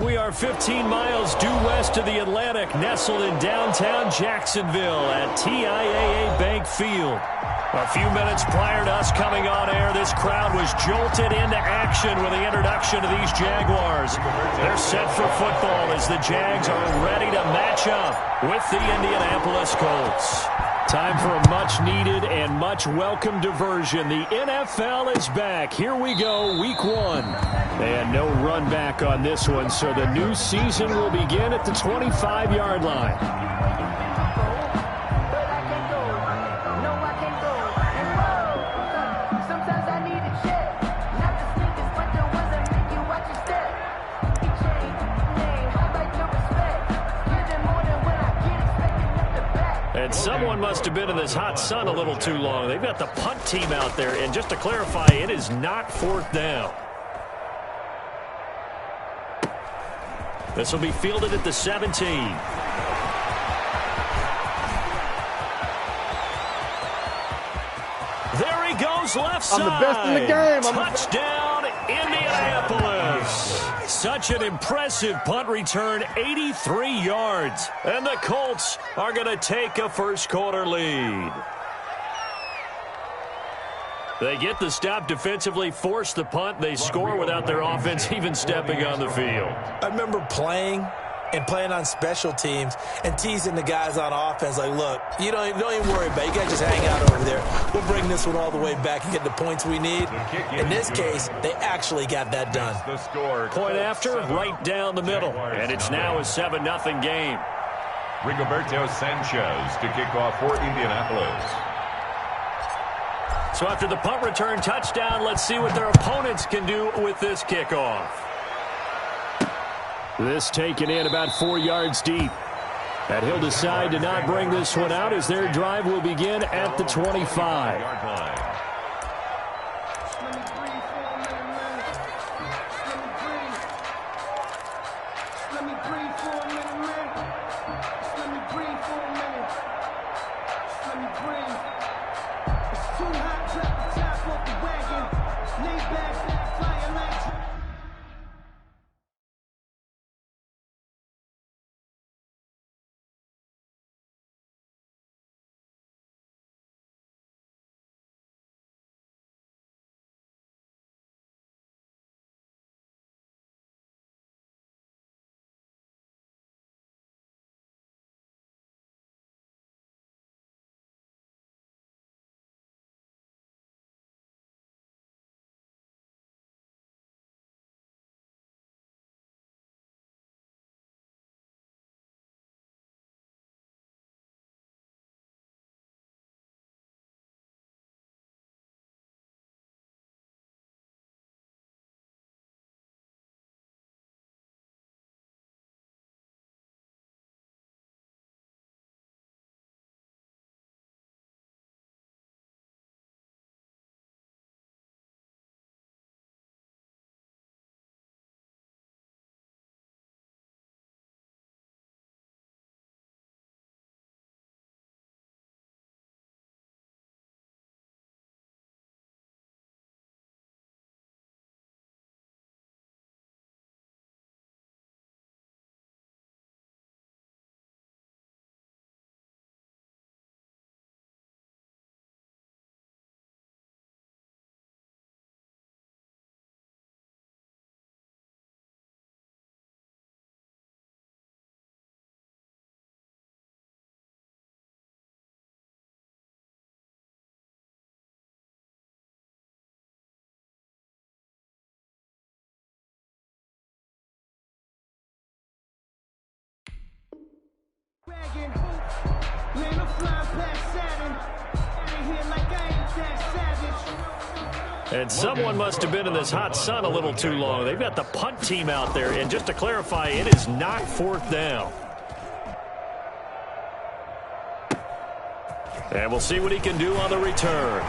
We are 15 miles due west of the Atlantic, nestled in downtown Jacksonville at TIAA Bank Field. A few minutes prior to us coming on air, this crowd was jolted into action with the introduction of these Jaguars. They're set for football as the Jags are ready to match up with the Indianapolis Colts. Time for a much-needed and much-welcome diversion. The NFL is back. Here we go, Week 1. And no run back on this one, so the new season will begin at the 25-yard line. And someone must have been in this hot sun a little too long. They've got the punt team out there. And just to clarify, it is not 4th down. This will be fielded at the 17. There he goes, left side. I'm the best in the game. Touchdown, Indianapolis. Such an impressive punt return, 83 yards. And the Colts are going to take a first-quarter lead. They get the stop defensively, force the punt. They score without their offense even stepping on the field. I remember playing on special teams and teasing the guys on offense like, look, you don't even worry about it. You guys just hang out over there. We'll bring this one all the way back and get the points we need. In this case, they actually got that done. Point after, right down the middle. And it's now a 7-0 game. Rigoberto Sanchez to kick off for Indianapolis. So after the punt return touchdown, let's see what their opponents can do with this kickoff. This taken in about 4 yards deep. And he'll decide to not bring this one out as their drive will begin at the 25. And someone must have been in this hot sun a little too long. They've got the punt team out there. And just to clarify, it is not 4th down. And we'll see what he can do on the return.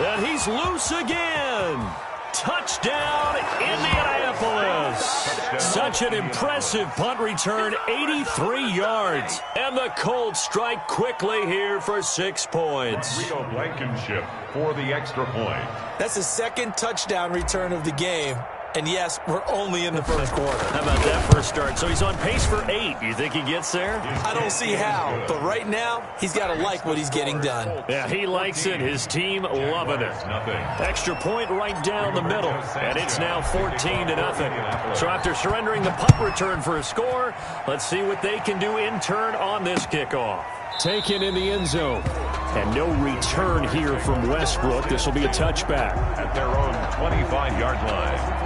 And he's loose again. Touchdown, Indianapolis. Such an impressive punt return, 83 yards. And the Colts strike quickly here for 6 points. Rio Blankenship for the extra point. That's the second touchdown return of the game. And yes, we're only in the first quarter. How about that for a start? So he's on pace for 8. You think he gets there? I don't see how. But right now, he's got to like what he's getting done. Yeah, he likes it. His team loving it. Extra point right down the middle. And it's now 14-0. So after surrendering the punt return for a score, let's see what they can do in turn on this kickoff. Taken in the end zone. And no return here from Westbrook. This will be a touchback. At their own 25-yard line.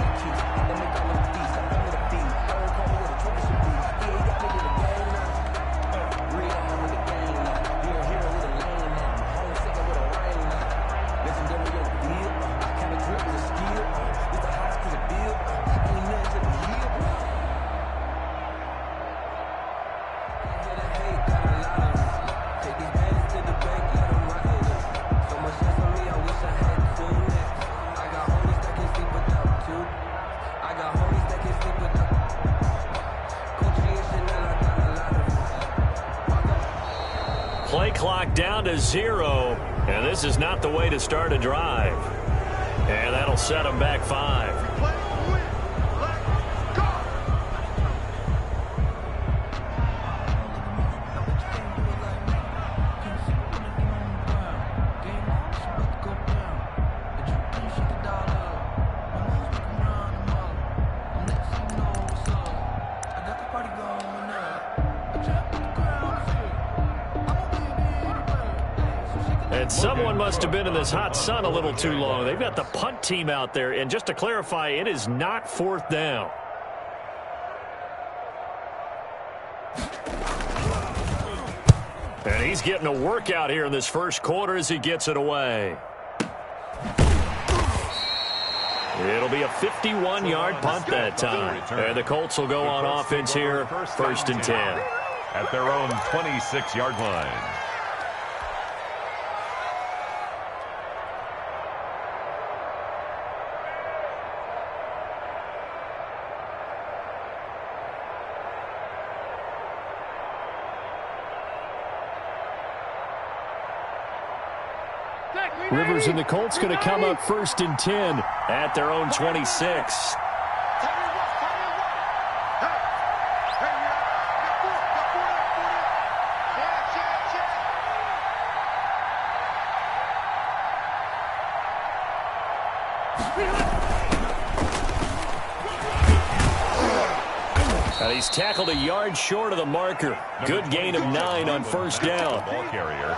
Play clock down to 0, and this is not the way to start a drive. And that'll set them back 5. And someone must have been in this hot sun a little too long. They've got the punt team out there. And just to clarify, it is not 4th down. And he's getting a workout here in this first quarter as he gets it away. It'll be a 51-yard punt that time. And the Colts will go on offense here, 1st and 10. At their own 26-yard line. Rivers and the Colts going to come up 1st and 10 at their own 26. And he's tackled a yard short of the marker. Good gain of 9 on 1st down. Ball carrier.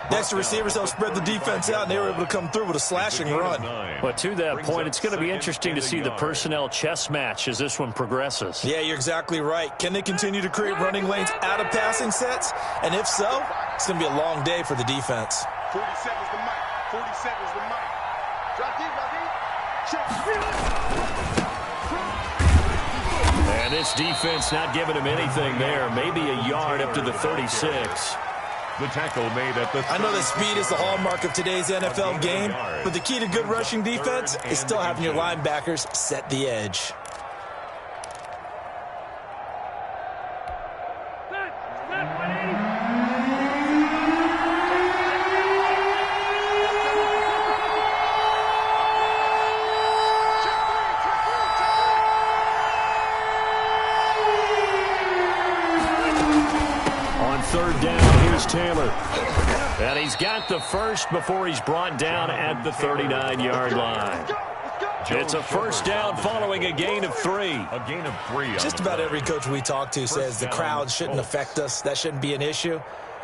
Next, the receivers helped spread the defense out, and they were able to come through with a slashing run. But to that point, it's going to be interesting to see the personnel chess match as this one progresses. Yeah, you're exactly right. Can they continue to create running lanes out of passing sets? And if so, it's going to be a long day for the defense. 40 seconds to Mike. 40 seconds to Mike. Drop deep, drop deep. Check. And this defense not giving him anything there. Maybe a yard up to the 36. The tackle made at the... I know that speed is the hallmark of today's NFL game, but the key to good rushing defense is still having your linebackers set the edge. On 3rd down, here's Taylor. And he's got the first before he's brought down at the 39-yard line. It's a 1st down following a gain of 3. A gain of 3. Just about every coach we talk to says the crowd shouldn't affect us. That shouldn't be an issue.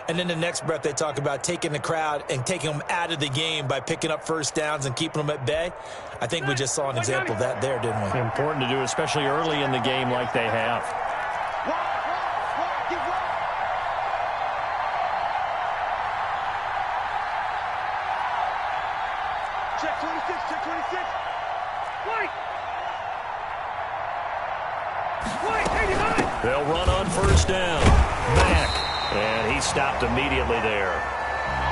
And then the next breath they talk about taking the crowd and taking them out of the game by picking up 1st downs and keeping them at bay. I think we just saw an example of that there, didn't we? Important to do, especially early in the game like they have. Check 26, check 26. White! White, 89! They'll run on 1st down. Back. And he stopped immediately there.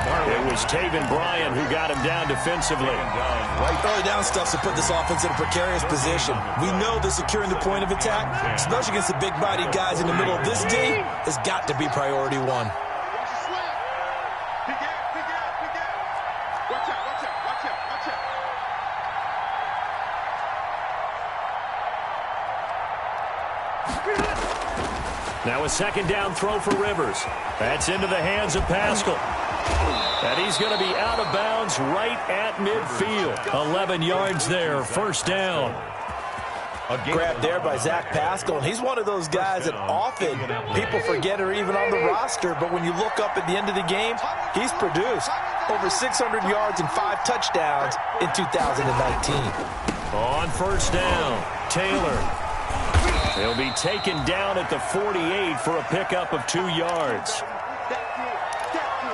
It was Taven Bryan who got him down defensively. Early down stuff to put this offense in a precarious position. We know that securing the point of attack, especially against the big-bodied guys in the middle of this D, has got to be priority one. Now a second down throw for Rivers. That's into the hands of Pascal. And he's going to be out of bounds right at midfield. 11 yards there, first down. Grabbed there by Zach Pascal, and he's one of those guys that often people forget are even on the roster, but when you look up at the end of the game, he's produced over 600 yards and 5 touchdowns in 2019. On first down, Taylor. He'll be taken down at the 48 for a pickup of 2 yards.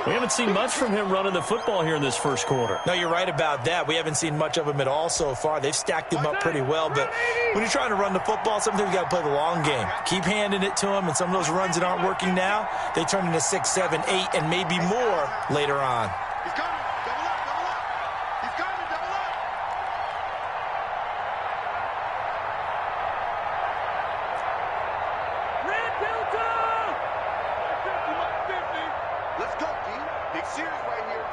We haven't seen much from him running the football here in this first quarter. No, you're right about that. We haven't seen much of him at all so far. They've stacked him up pretty well, but when you're trying to run the football, sometimes you got to play the long game. Keep handing it to him, and some of those runs that aren't working now, they turn into 6, 7, 8, and maybe more later on. He's coming. Double up, double up. He's coming, double up. Red Delta! 50. Let's go, D. Big series right here.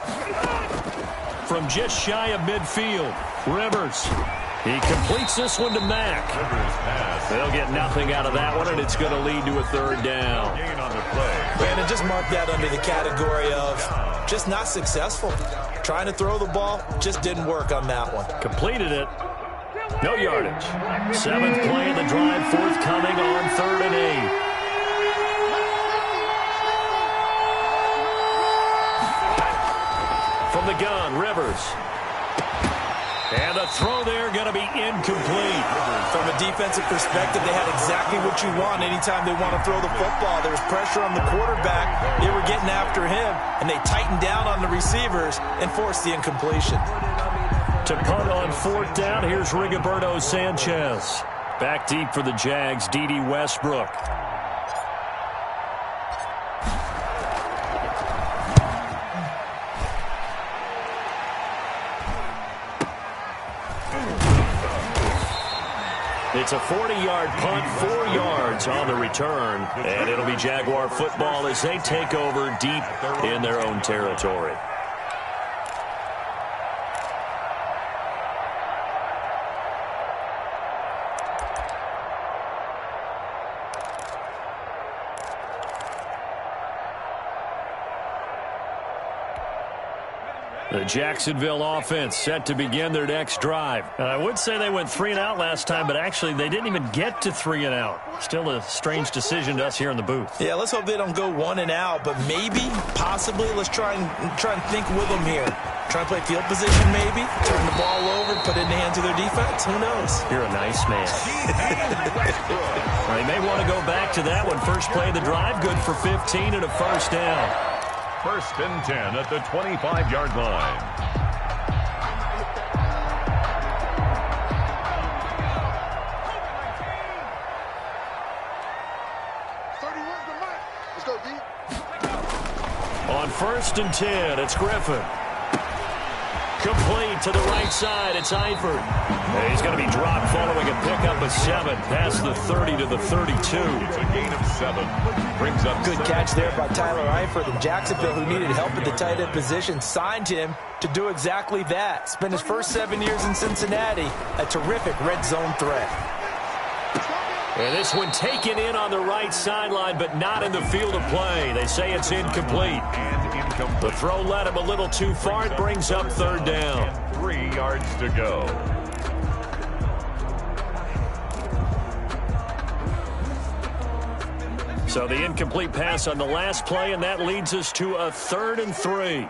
From just shy of midfield, Rivers. He completes this one to Mack. They'll get nothing out of that one, and it's going to lead to a third down. Brandon, just mark that under the category of just not successful. Trying to throw the ball, just didn't work on that one. Completed it. No yardage. 7th play of the drive, forthcoming on 3rd and 8. From the gun, Rivers. And the throw there going to be incomplete. From a defensive perspective, they had exactly what you want anytime they want to throw the football. There was pressure on the quarterback. They were getting after him, and they tightened down on the receivers and forced the incompletion. To punt on 4th down, here's Rigoberto Sanchez. Back deep for the Jags, D.D. Westbrook. It's a 40-yard punt, 4 yards on the return, and it'll be Jaguar football as they take over deep in their own territory. The Jacksonville offense set to begin their next drive. I would say they went 3 and out last time, but actually they didn't even get to 3 and out. Still a strange decision to us here in the booth. Yeah, let's hope they don't go 1 and out, but maybe, possibly, let's try and think with them here. Try and play field position maybe, turn the ball over, put it in the hands of their defense. Who knows? You're a nice man. Well, they may want to go back to that one. First play of the drive, good for 15 and a first down. 1st and 10 at the 25-yard line. Let's go, D. On 1st and 10, it's Griffin. Complete to the right side. It's Eifert. And he's going to be dropped following a pickup of 7 past the 30 to the 32. It's a gain of 7. Brings up good catch there by Tyler Eifert. And Jacksonville, who needed help at the tight end position, signed him to do exactly that. Spent his first 7 years in Cincinnati, a terrific red zone threat. And this one taken in on the right sideline, but not in the field of play. They say it's incomplete. The throw led him a little too far. It brings up 3rd down. 3 yards to go. So the incomplete pass on the last play, and that leads us to a 3rd and 3.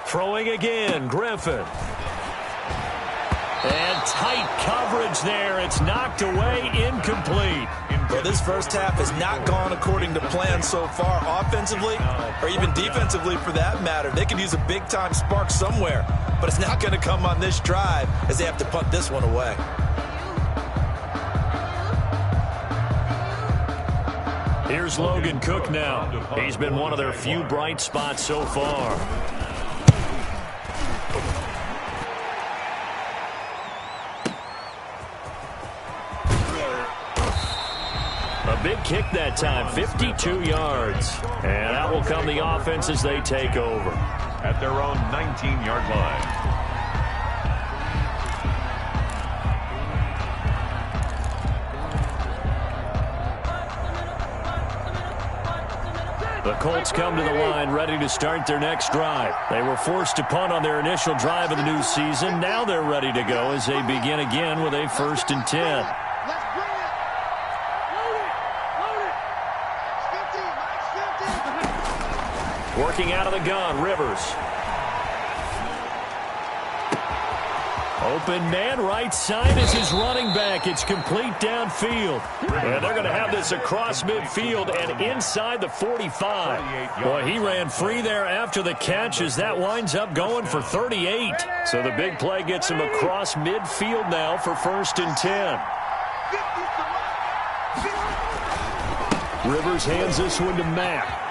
Throwing again, Griffin. And tight coverage there. It's knocked away, incomplete. Well, this first half has not gone according to plan so far, offensively or even defensively for that matter. They could use a big-time spark somewhere, but it's not going to come on this drive as they have to punt this one away. Here's Logan Cook now. He's been one of their few bright spots so far. A big kick that time, 52 yards. And that will come the offense as they take over. At their own 19-yard line. The Colts come to the line ready to start their next drive. They were forced to punt on their initial drive of the new season. Now they're ready to go as they begin again with a 1st and 10. Let's bring it. Load it. 50, Mike's 50. Working out of the gun, Rivers. Open man, right side is his running back. It's complete downfield. And they're going to have this across midfield and inside the 45. Boy, he ran free there after the catch as that winds up going for 38. So the big play gets him across midfield now for 1st and 10. Rivers hands this one to Matt.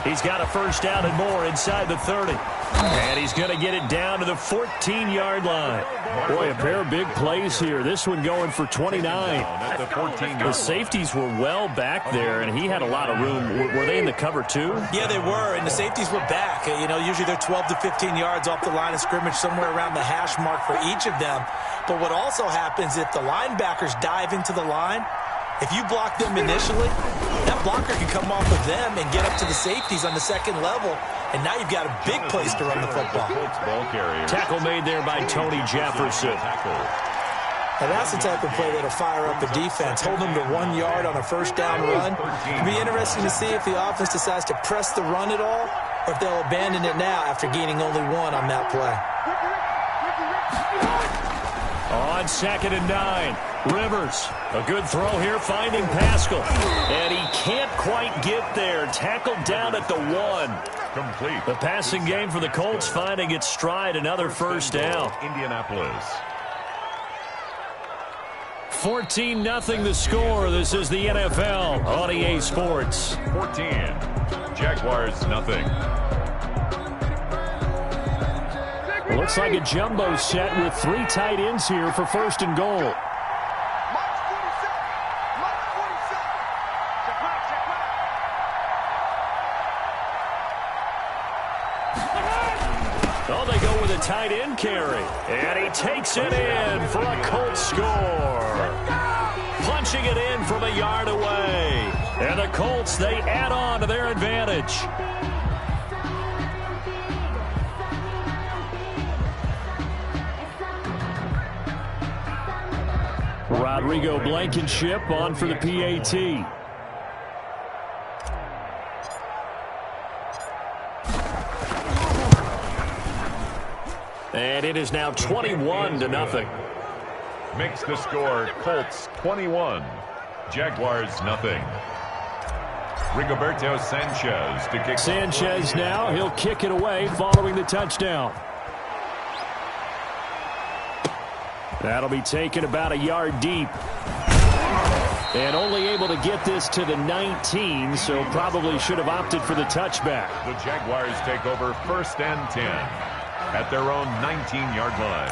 He's got a 1st down and more inside the 30. And he's going to get it down to the 14-yard line. Boy, a pair of big plays here. This one going for 29. The safeties were well back there, and he had a lot of room. Were they in the cover too? Yeah, they were, and the safeties were back. You know, usually they're 12 to 15 yards off the line of scrimmage, somewhere around the hash mark for each of them. But what also happens if the linebackers dive into the line, if you block them initially, that blocker can come off of them and get up to the safeties on the second level, and now you've got a big place to run the football. Tackle made there by Tony Jefferson. And that's the type of play that'll fire up a defense. Hold them to 1 yard on a 1st down run. It'll be interesting to see if the offense decides to press the run at all, or if they'll abandon it now after gaining only 1 on that play. On 2nd and 9. Rivers, a good throw here, finding Pascal. And he can't quite get there. Tackled down at the 1. Complete. The passing game for the Colts finding its stride, another 1st down. Indianapolis. 14-0 the score. This is the NFL on EA Sports. 14. Jaguars, nothing. Well, looks like a jumbo set with 3 tight ends here for 1st and goal. Oh, they go with a tight end carry. And he takes it in for a Colts score. Punching it in from a yard away. And the Colts, they add on to their advantage. Rodrigo Blankenship on for the PAT. And it is now 21-0. Makes the score Colts 21. Jaguars nothing. Rigoberto Sanchez to kick. Sanchez now, he'll kick it away following the touchdown. That'll be taken about a yard deep. And only able to get this to the 19, so probably should have opted for the touchback. The Jaguars take over 1st and 10 at their own 19-yard line.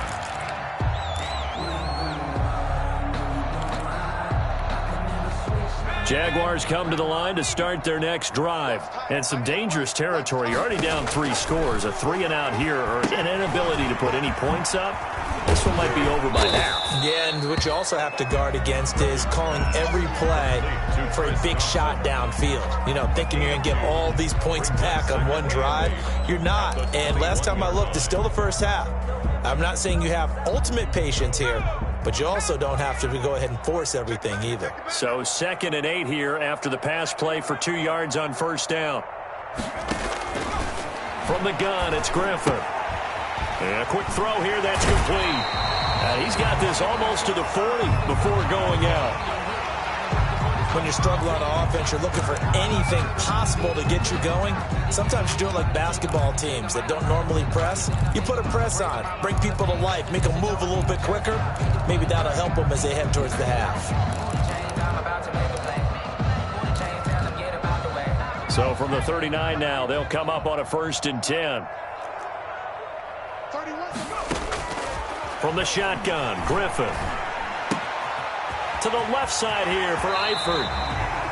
Jaguars come to the line to start their next drive. And some dangerous territory. You're already down 3 scores. A 3-and-out here, or an inability to put any points up. This one might be over by now. Yeah, and what you also have to guard against is calling every play for a big shot downfield. You know, thinking you're going to get all these points back on one drive. You're not. And last time I looked, it's still the first half. I'm not saying you have ultimate patience here, but you also don't have to go ahead and force everything either. So 2nd and 8 here after the pass play for 2 yards on 1st down. From the gun, it's Griffin. And a quick throw here, that's complete. He's got this almost to the 40 before going out. When you struggle on offense, you're looking for anything possible to get you going. Sometimes you do it like basketball teams that don't normally press. You put a press on, bring people to life, make them move a little bit quicker. Maybe that'll help them as they head towards the half. So from the 39 now, they'll come up on a 1st and 10. 31. From the shotgun, Griffin. To the left side here for Eifert.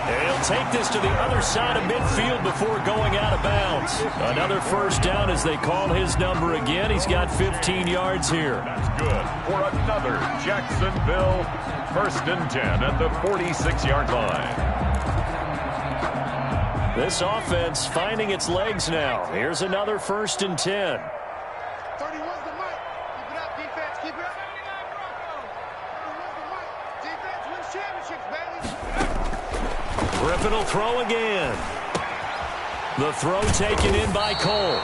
And he'll take this to the other side of midfield before going out of bounds. Another 1st down as they call his number again. He's got 15 yards here. That's good for another Jacksonville 1st and 10 at the 46-yard line. This offense finding its legs now. Here's another 1st and 10. 31's the mic. Keep it up, defense. Keep it up. 31's the mic. Defense wins championships, baby. Griffin will throw again. The throw taken in by Cole.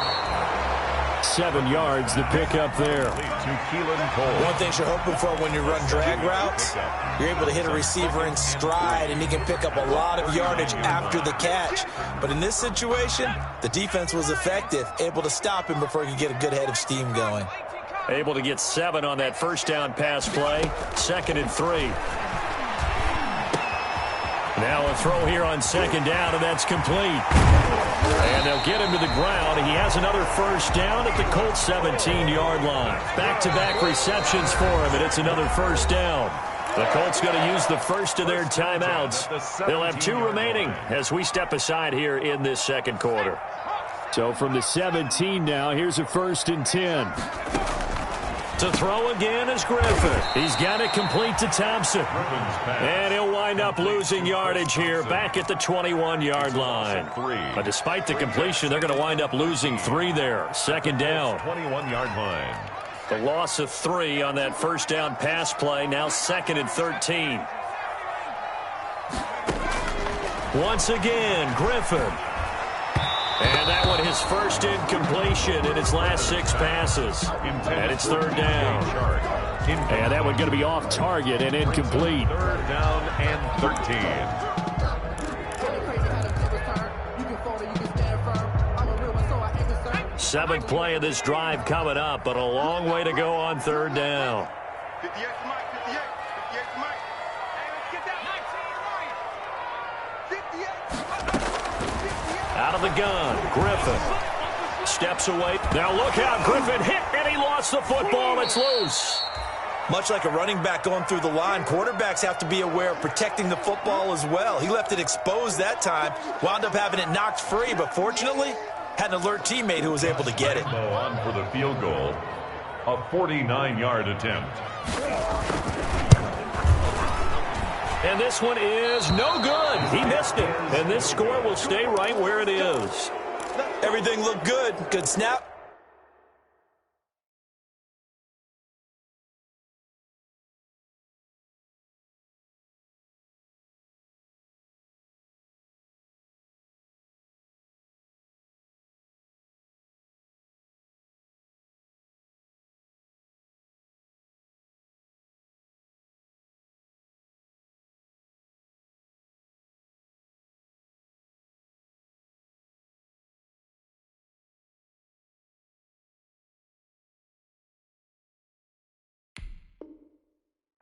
7 yards, the pickup there. One thing you're hoping for when you run drag routes, you're able to hit a receiver in stride, and he can pick up a lot of yardage after the catch. But in this situation, the defense was effective, able to stop him before he could get a good head of steam going. Able to get 7 on that 1st down pass play. 2nd and 3. Now a throw here on 2nd down, and that's complete. And they'll get him to the ground. He has another 1st down at the Colts 17-yard line. Back-to-back receptions for him, and it's another 1st down. The Colts going to use the first of their timeouts. They'll have 2 remaining as we step aside here in this 2nd quarter. So from the 17 now, here's a 1st and 10. To throw again is Griffin. He's got it complete to Thompson. And he'll wind up losing yardage here back at the 21-yard line. But despite the completion, they're going to wind up losing 3 there. 2nd down. 21-yard line. The loss of 3 on that 1st down pass play. Now 2nd and 13. Once again, Griffin. And that one his 1st incompletion in his last 6 passes. And it's 3rd down. And that one going to be off target and incomplete. 3rd down and 13. 7th play of this drive coming up, but a long way to go on 3rd down. 58 to Mike. 58. 58 to Mike. Hey, let's get that 19 right. 58. Out of the gun, Griffin steps away. Now look out, Griffin hit, and he lost the football. It's loose. Much like a running back going through the line, quarterbacks have to be aware of protecting the football as well. He left it exposed that time, wound up having it knocked free, but fortunately, had an alert teammate who was able to get it. On for the field goal, a 49-yard attempt. And this one is no good. He missed it. And this score will stay right where it is. Everything looked good. Good snap.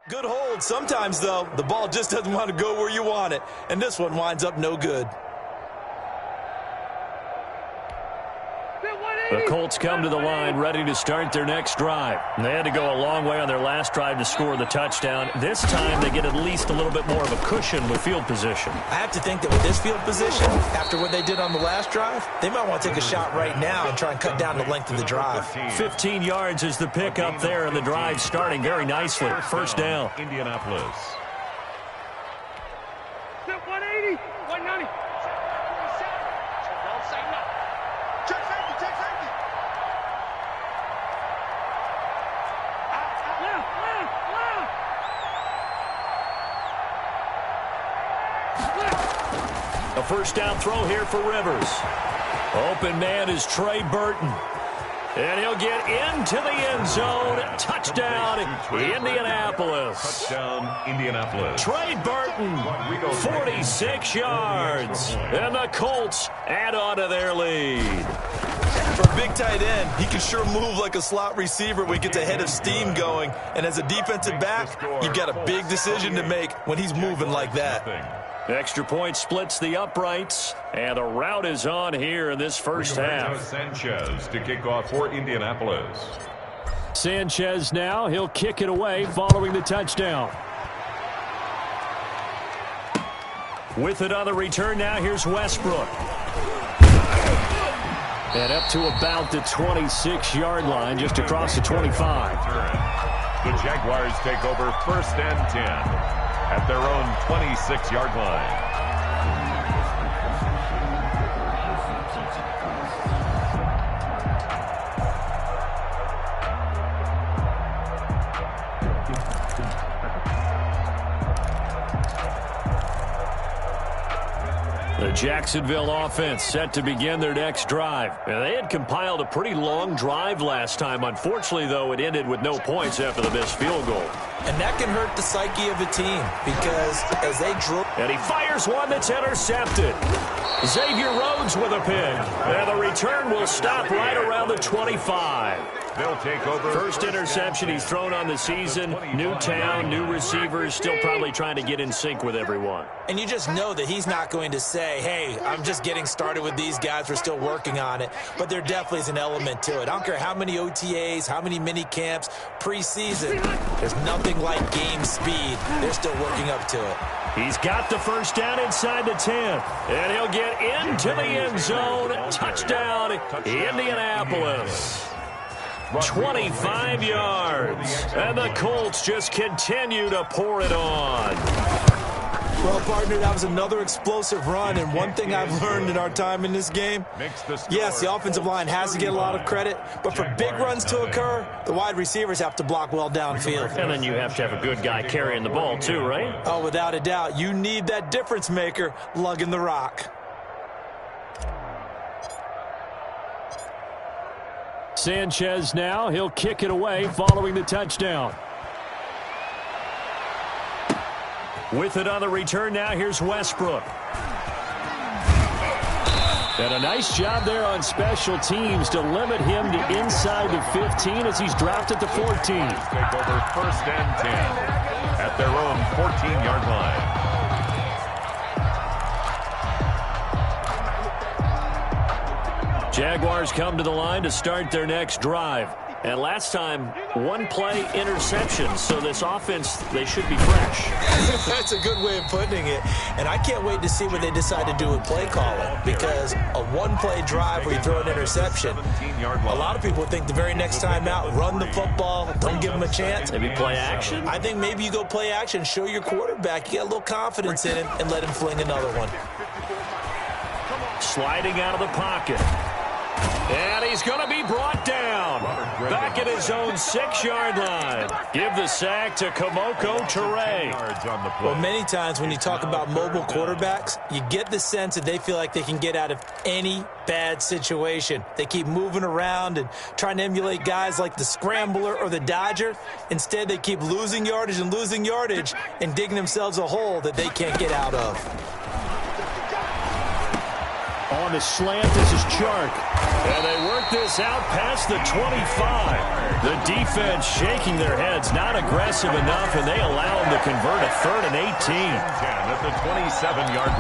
Good hold. Sometimes, though, the ball just doesn't want to go where you want it. And this one winds up no good. The Colts come to the line ready to start their next drive. They had to go a long way on their last drive to score the touchdown. This time they get at least a little bit more of a cushion with field position. I have to think that with this field position, after what they did on the last drive, they might want to take a shot right now and try and cut down the length of the drive. 15 yards is the pickup there, and the drive starting very nicely. 1st down. Indianapolis. 180. 190. Check safety. Check safety. A 1st down throw here for Rivers. Open man is Trey Burton. And he'll get into the end zone. Touchdown, Indianapolis. Touchdown, Indianapolis. Trey Burton, 46 yards. And the Colts add on to their lead. For a big tight end, he can sure move like a slot receiver when he gets a head of steam going. And as a defensive back, you've got a big decision to make when he's moving like that. Extra point splits the uprights, and the rout is on here in this first half. Sanchez to kick off for Indianapolis. Sanchez now, he'll kick it away following the touchdown. With it on the return now, here's Westbrook. And up to about the 26-yard line, just across the 25. The Jaguars take over 1st and 10 at their own 26-yard line. The Jacksonville offense set to begin their next drive. And they had compiled a pretty long drive last time. Unfortunately, though, it ended with no points after the missed field goal. And that can hurt the psyche of a team because as they drove... And he fires one that's intercepted. Xavier Rhodes with a pick. And the return will stop right around the 25. They'll take over. First interception he's thrown on the season. New town, new receivers, still probably trying to get in sync with everyone. And you just know that he's not going to say, hey, I'm just getting started with these guys. We're still working on it. But there definitely is an element to it. I don't care how many OTAs, how many mini camps, preseason. There's nothing like game speed. They're still working up to it. He's got the first down inside the 10. And he'll get into the end zone. Touchdown, Indianapolis. 25 yards. And the Colts just continue to pour it on. Well, partner, that was another explosive run, and one thing I've learned in our time in this game, yes, the offensive line has to get a lot of credit, but for big runs to occur, the wide receivers have to block well downfield. And then you have to have a good guy carrying the ball too, right? Oh, without a doubt. You need that difference maker lugging the rock. Sanchez now, he'll kick it away following the touchdown. With it on the return now, here's Westbrook. And a nice job there on special teams to limit him to inside the 15 as he's dropped at the 14. Take over 1st and 10 at their own 14-yard line. Jaguars come to the line to start their next drive. And last time, one-play interception, so this offense, they should be fresh. That's a good way of putting it. And I can't wait to see what they decide to do with play calling, because a one-play drive where you throw an interception, a lot of people think the very next time out, run the football, don't give them a chance. Maybe play action? I think maybe you go play action, show your quarterback, you got a little confidence in him, and let him fling another one. Sliding out of the pocket. And he's going to be brought down. Back at his own 6-yard line. Give the sack to Kamoko Toure. Well, many times when you talk about mobile quarterbacks, you get the sense that they feel like they can get out of any bad situation. They keep moving around and trying to emulate guys like the Scrambler or the Dodger. Instead, they keep losing yardage and digging themselves a hole that they can't get out of. On the slant, this is Chark. And they work this out past the 25. The defense shaking their heads, not aggressive enough, and they allow them to convert a 3rd and 18. 10 at the 27-yard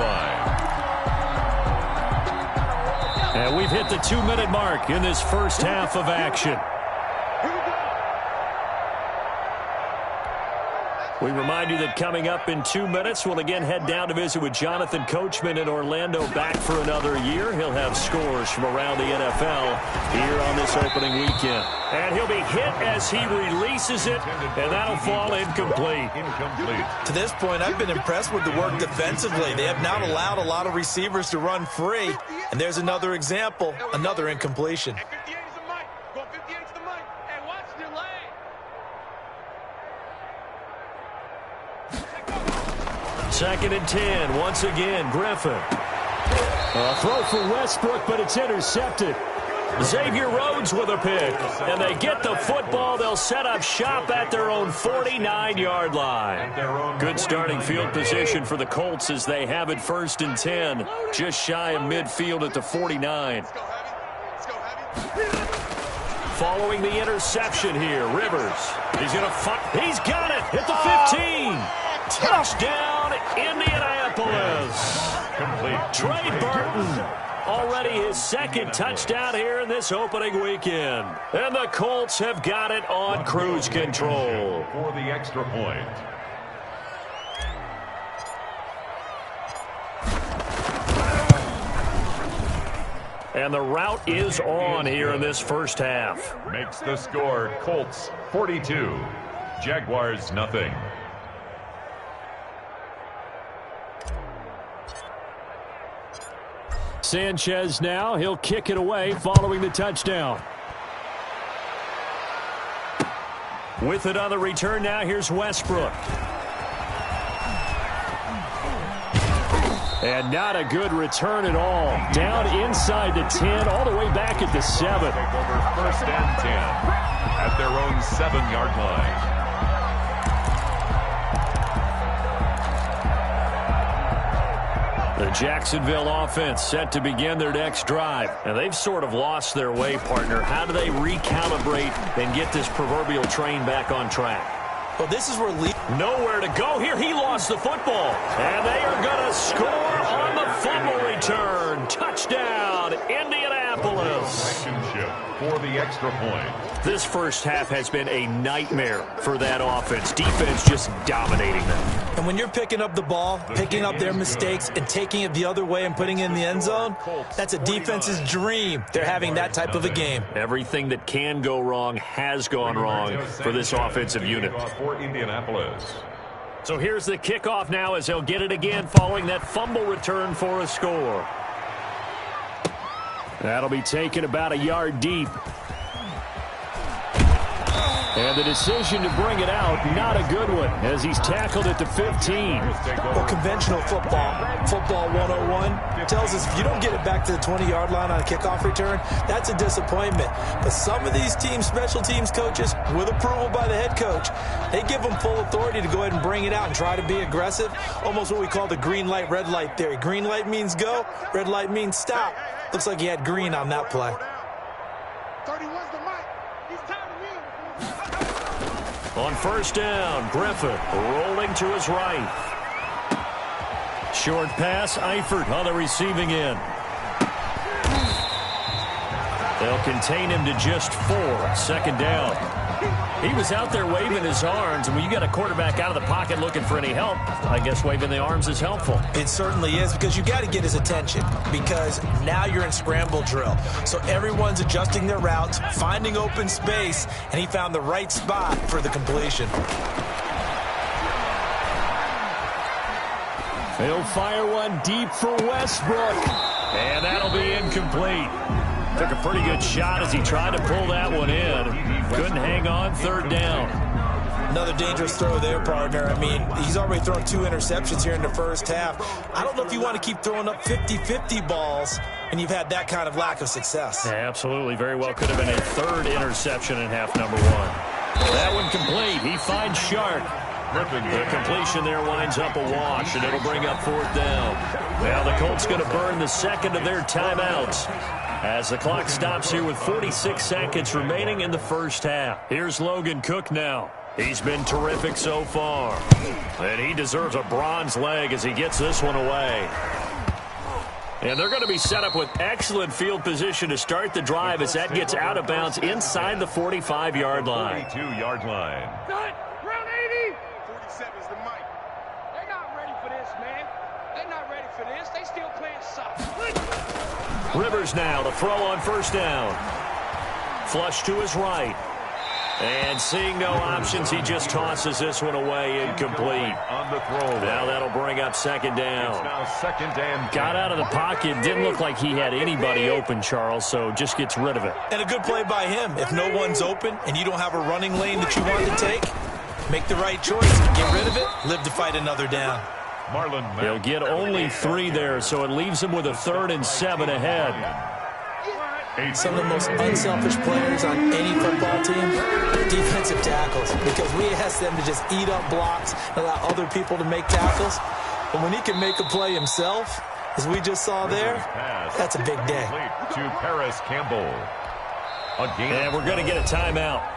line. And we've hit the 2-minute mark in this first half of action. We remind you that coming up in 2 minutes, we'll again head down to visit with Jonathan Coachman in Orlando, back for another year. He'll have scores from around the NFL here on this opening weekend. And he'll be hit as he releases it, and that'll fall incomplete. To this point, I've been impressed with the work defensively. They have not allowed a lot of receivers to run free. And there's another example, another incompletion. 2nd and 10. Once again, Griffin. A throw for Westbrook, but it's intercepted. Xavier Rhodes with a pick. And they get the football. They'll set up shop at their own 49-yard line. Good starting field position for the Colts as they have it 1st and 10. Just shy of midfield at the 49. Following the interception here, Rivers. He's got it. Hit the 15. Touchdown, Indianapolis. Complete. Trey Burton, already his second touchdown here in this opening weekend. And the Colts have got it on cruise control. For the extra point. And the route is on here in this first half. Makes the score Colts 42, Jaguars nothing. Sanchez now, he'll kick it away following the touchdown. With it on the return now, here's Westbrook. And not a good return at all. Down inside the 10, all the way back at the 7. Take over 1st and 10 at their own 7-yard line. The Jacksonville offense set to begin their next drive. And they've sort of lost their way, partner. How do they recalibrate and get this proverbial train back on track? Well, this is where nowhere to go here. He lost the football. And they are going to score on the fumble return. Touchdown, Indianapolis. For the extra point. This first half has been a nightmare for that offense. Defense just dominating them. And when you're picking up the ball, picking up their mistakes, and taking it the other way and putting it in the end zone, that's a defense's dream. They're having that type of a game. Everything that can go wrong has gone wrong for this offensive unit. For Indianapolis. So here's the kickoff now as they'll get it again following that fumble return for a score. That'll be taken about a yard deep. And the decision to bring it out, not a good one, as he's tackled at the 15. Well, conventional football 101, tells us if you don't get it back to the 20-yard line on a kickoff return, that's a disappointment. But some of these special teams coaches, with approval by the head coach, they give them full authority to go ahead and bring it out and try to be aggressive, almost what we call the green light, red light theory. Green light means go, red light means stop. Looks like he had green on that play. 31's the mic. He's tired of me. On first down, Griffith rolling to his right. Short pass, Eifert on the receiving end. They'll contain him to just 4. 2nd down. He was out there waving his arms, and when you got a quarterback out of the pocket looking for any help, I guess waving the arms is helpful. It certainly is, because you got to get his attention, because now you're in scramble drill. So everyone's adjusting their routes, finding open space, and he found the right spot for the completion. He'll fire one deep for Westbrook, and that'll be incomplete. Took a pretty good shot as he tried to pull that one in. Couldn't hang on. 3rd down. Another dangerous throw there, partner. I mean, he's already thrown 2 interceptions here in the first half. I don't know if you want to keep throwing up 50-50 balls and you've had that kind of lack of success. Yeah, absolutely. Very well could have been a 3rd interception in half number 1. That one complete. He finds Shark. The completion there winds up a wash, and it'll bring up 4th down. Now the Colts going to burn the 2nd of their timeouts as the clock stops here with 46 seconds remaining in the first half. Here's Logan Cook now. He's been terrific so far, and he deserves a bronze leg as he gets this one away. And they're going to be set up with excellent field position to start the drive as that gets out of bounds inside the 45-yard line. 42-yard line. Round 80. 47's the mic. They're not ready for this, man. They're not ready for this. They still playing soccer. Rivers now to throw on first down. Flush to his right. And seeing no options, he just tosses this one away, incomplete. On the throw. Now that'll bring up 2nd down. It's now 2nd and 10. Got out of the pocket. Didn't look like he had anybody open, Charles, so just gets rid of it. And a good play by him. If no one's open and you don't have a running lane that you want to take, make the right choice. Get rid of it. Live to fight another down. Marlon. He'll get only 3 there, so it leaves him with a 3rd and 7 ahead. Some of the most unselfish players on any football team, defensive tackles, because we ask them to just eat up blocks and allow other people to make tackles. But when he can make a play himself, as we just saw there, that's a big day. To Paris Campbell. And we're going to get a timeout.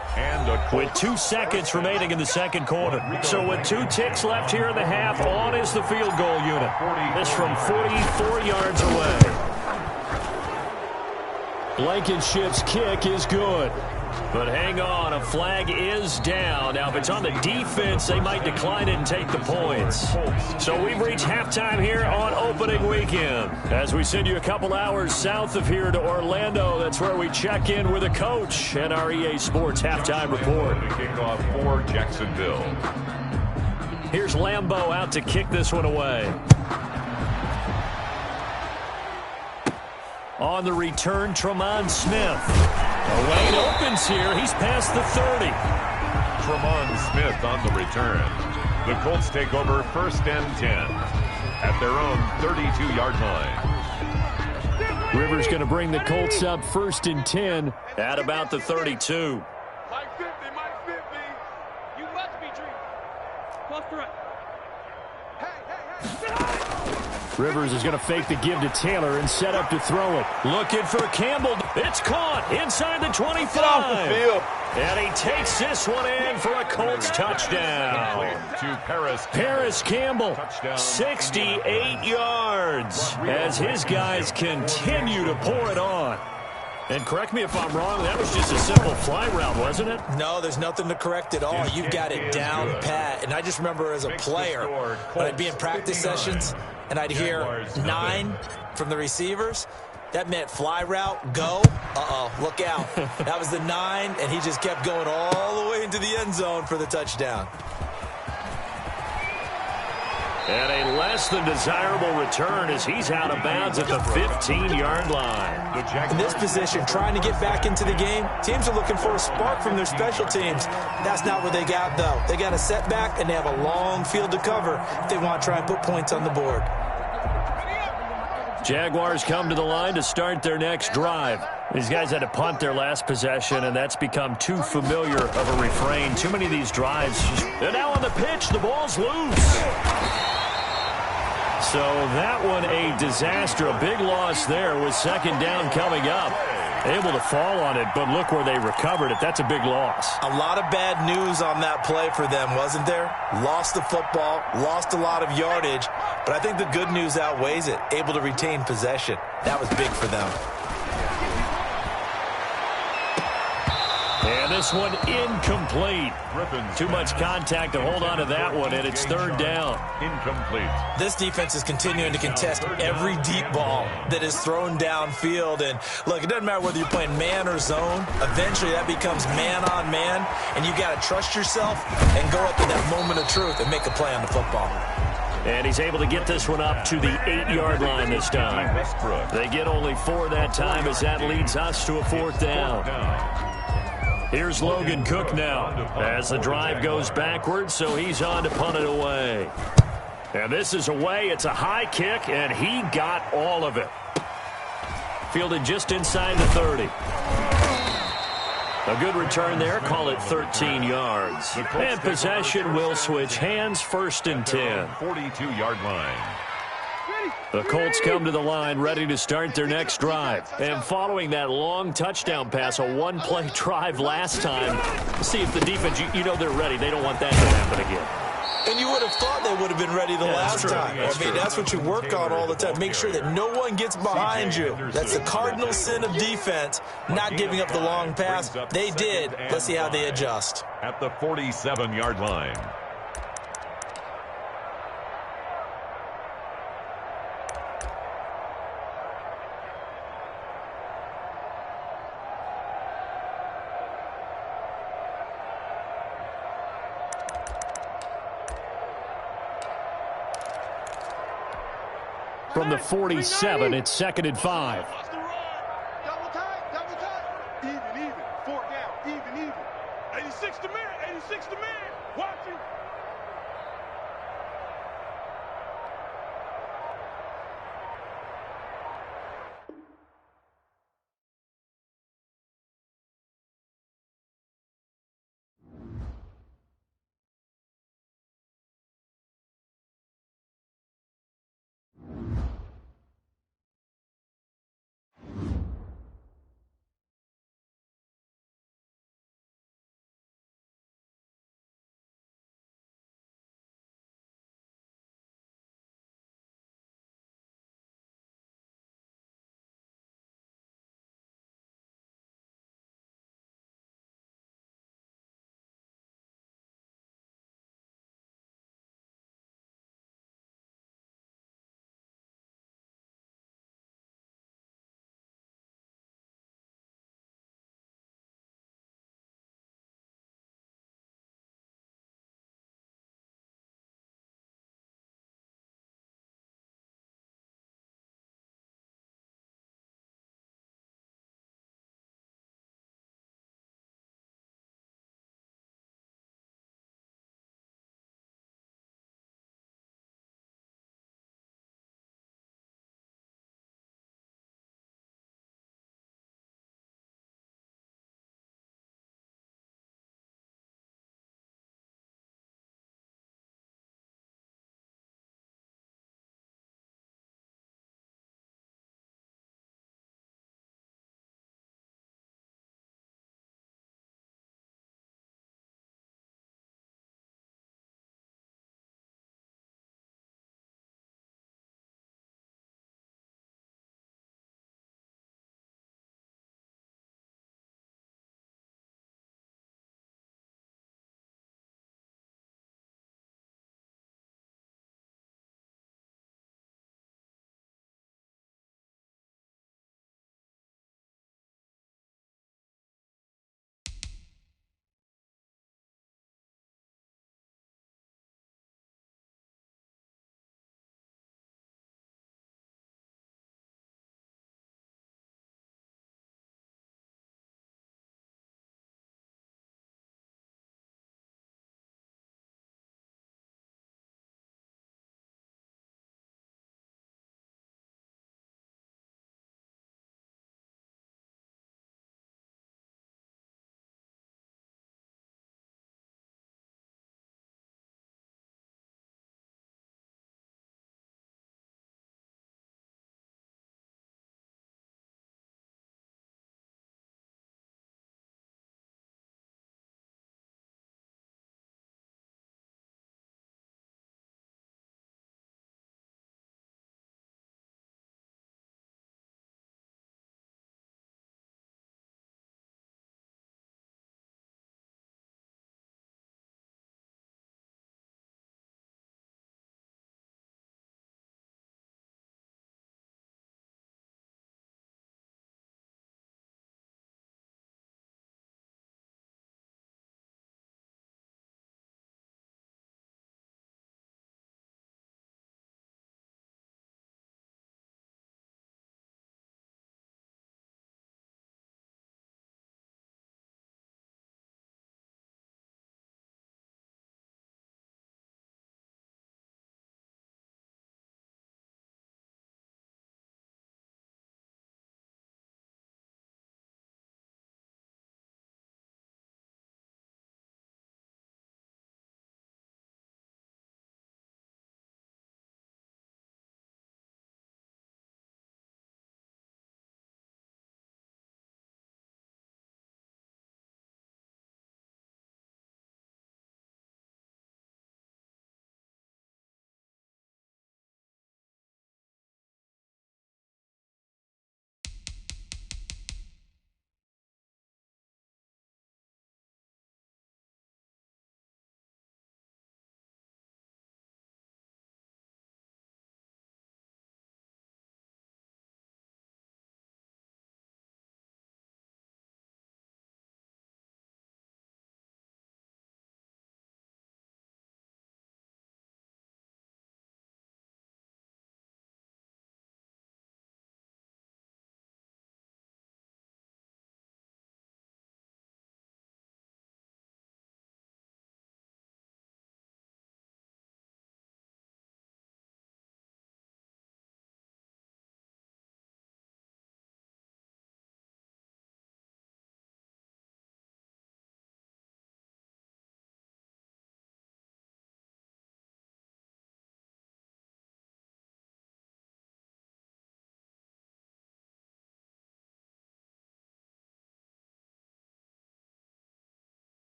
With 2 seconds remaining in the second quarter. So with 2 ticks left here in the half, on is the field goal unit. This from 44 yards away. Blankenship's kick is good. But hang on, a flag is down. Now, if it's on the defense, they might decline it and take the points. So we've reached halftime here on opening weekend. As we send you a couple hours south of here to Orlando, that's where we check in with a coach and our EA Sports halftime report. Kickoff for Jacksonville. Here's Lambeau out to kick this one away. On the return, Tremont Smith. A lane opens here. He's past the 30. Tremont Smith on the return. The Colts take over 1st and 10 at their own 32-yard line. Rivers going to bring the Colts up 1st and 10 at about the 32. Mike 50, Mike 50. You must be dreaming. Close to right. Hey. Rivers is going to fake the give to Taylor and set up to throw it. Looking for Campbell. It's caught inside the 25. Get off the field. And he takes this one in for a Colts touchdown. To Paris Campbell, 68 yards as his guys continue to pour it on. And correct me if I'm wrong, that was just a simple fly route, wasn't it? No, there's nothing to correct at all. You've got it down pat. And I just remember as a player, when I'd be in practice sessions and I'd hear 9 from the receivers, that meant fly route, go. Uh-oh, look out. That was the 9, and he just kept going all the way into the end zone for the touchdown. And a less than desirable return as he's out of bounds at the 15-yard line. In this position, trying to get back into the game, teams are looking for a spark from their special teams. That's not what they got, though. They got a setback, and they have a long field to cover if they want to try and put points on the board. Jaguars come to the line to start their next drive. These guys had to punt their last possession, and that's become too familiar of a refrain. Too many of these drives. And now on the pitch, the ball's loose. So that one a disaster. A big loss there with 2nd down coming up. Able to fall on it, but look where they recovered it. That's a big loss. A lot of bad news on that play for them, wasn't there? Lost the football, lost a lot of yardage, but I think the good news outweighs it. Able to retain possession. That was big for them. And this one incomplete. Too much contact to hold on to that one, and it's 3rd down. Incomplete. This defense is continuing to contest every deep ball that is thrown downfield. And, look, it doesn't matter whether you're playing man or zone. Eventually that becomes man on man, and you got to trust yourself and go up in that moment of truth and make a play on the football. And he's able to get this one up to the 8-yard line this time. They get only 4 that time as that leads us to a 4th down. Here's Logan Cook now as the drive goes backwards, so he's on to punt it away. And this is away. It's a high kick, and he got all of it. Fielded just inside the 30. A good return there. Call it 13 yards. And possession will switch hands. 1st and 10. 42-yard line. The Colts come to the line ready to start their next drive. And following that long touchdown pass, a one-play drive last time, see if the defense, you know they're ready. They don't want that to happen again. And you would have thought they would have been ready the last time. That's what you work on all the time. Make sure that no one gets behind you. That's the cardinal sin of defense, not giving up the long pass. They did. Let's see how they adjust. At the 47-yard line. From the 47, it's 2nd and 5.